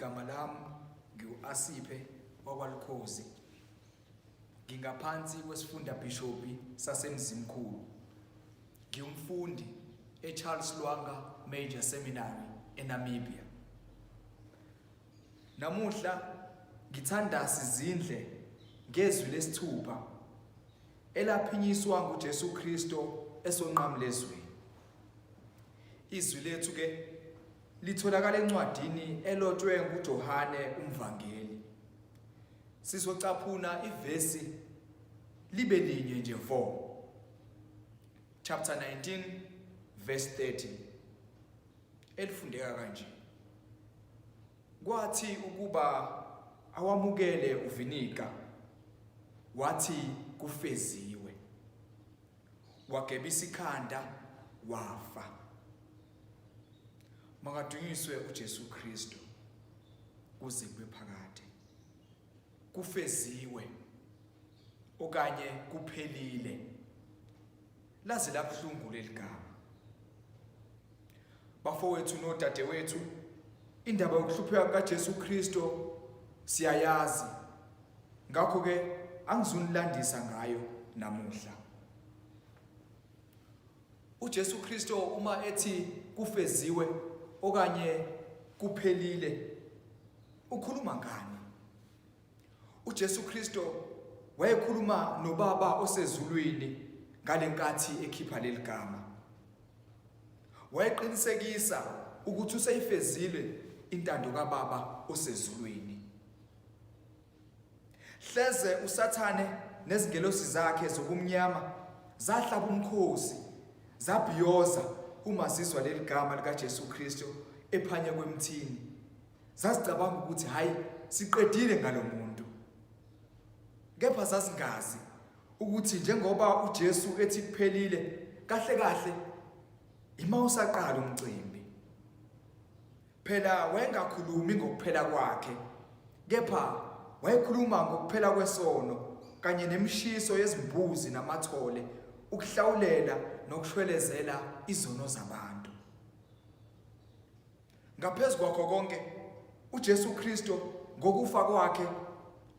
Igama lami ngu-Asiphe wakwaLukhozi. Ngingaphansi kwesifunda bishophi sasemzimkhulu. Ngiyumfundi eCharles Lwanga Major Seminary eNamibia. Namuhla ngithanda sizindle ngezwi lesithupha elaphinyiswa nguJesu Kristo esonqamlezweni. Izwi lethu ke litholakala encwadini elotshwe nguJohane umvangeli. Sizocaphuna ivesi libe linye nje vo. Chapter 19 verse 30. Elifundeka kanje. Kwathi ukuba awamukele uvinika, wathi Kufeziwe. Wagebisa ikhanda wafa. Makadunyiswe uJesu Kristo kuze kube phakade. Kufeziwe okanye kuphelile. Laze labhlungu leligama. Bafowethu nodadewethu, indaba yokuhlupheka kaJesu Kristo siyayazi. Ngakho ke angizunilandisa ngayo namuhla. uJesu Kristo uma ethi kufeziwe okanye kuphelile, ukhuluma ngani? uJesu Kristo wayekhuluma noBaba osezulwini ngalenkathi ekhipha leligama. Wayeqinisekisa ukuthi useyifezile intando kaBaba osezulwini. Hleze uSathane nezingelosi zakhe zokumnyama zahlaba umkhosi, zabhiyoza uma zizwa leligama likaJesu Kristo ephanya kwemthini. Zazicabanga ukuthi hayi siqedile ngalomuntu. Kepha zazingazi ukuthi njengoba uJesu ethi kuphelile, kahle kahle ima usaqala umcimbi. Phela wayengakhulumi ngokuphela kwakhe, kepha wayekhuluma ngokuphela kwesono kanye nemishiso yezimbuzi namathole ukuhlawulela nokushwelezela izono zabantu. Ngaphezulu kwakho konke, uJesu Kristo ngokufa kwakhe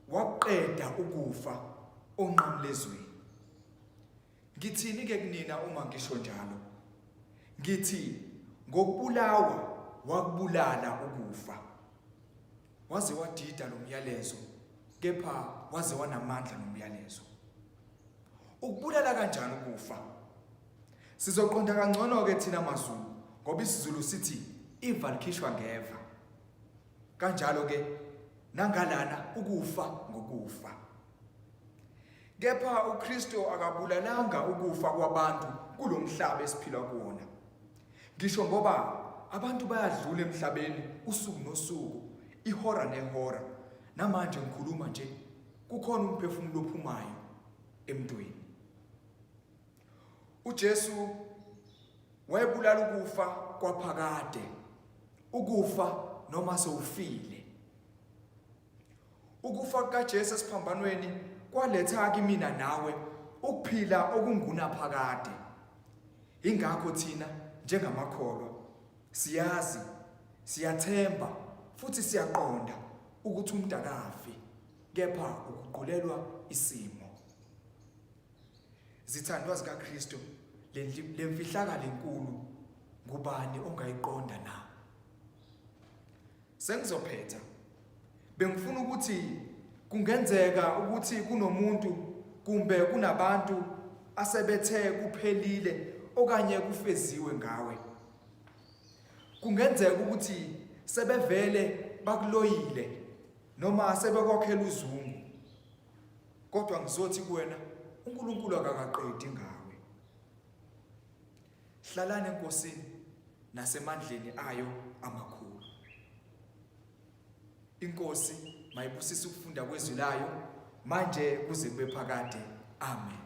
waqeda ukufa onqamlezweni. Ngithini ke kunina uma ngisho njalo? Ngithi ngokubulawa wakubulala ukufa. Waze wadida lo myalezo, kepha waze wanamandla nomyalezo. Ukubulala kanjani ukufa? Sizoqonda kangcono ke thina maZulu, ngoba isiZulu sithi iva likhishwa ngeva. Kanjalo ke nangalana ukufa ngokufa. Kepha uKristo akabulalanga ukufa kwabantu kulomhlaba esiphila kuwona. Ngisho ngoba abantu bayadlula emhlabeni usuku nosuku, ihora nehora. Namanje ngikhuluma nje kukhona umphefumulo ophumayo emntwini. uJesu wayebulala ukufa kwaphakade, ukufa noma sewufile. Ukufa kaJesu esiphambanweni kwaletha kimi nawe ukuphila okungunaphakade. Ingakho thina njengamakholwa siyazi, siyathemba futhi siyaqonda ukuthi umuntu akafi, kepha ukuqulelwa isimo. Zithandwa zikaKristo, lemfihlakalo enkulu ngubani ongayiqonda na? Sengizophetha. Bengifuna ukuthi kungenzeka ukuthi kunomuntu kumbe kunabantu asebethe kuphelile okanye kufeziwe ngawe. Kungenzeka ukuthi sebevele bakuloyile noma sebekhokhela uzungu. Kodwa ngizothi kuwena uNkulunkulu akaqedi ngawe. Hlalani enkosini nasemandleni ayo amakhulu. Inkosi mayibusise ukufunda kwezwi layo manje kuze kube phakade. Amen.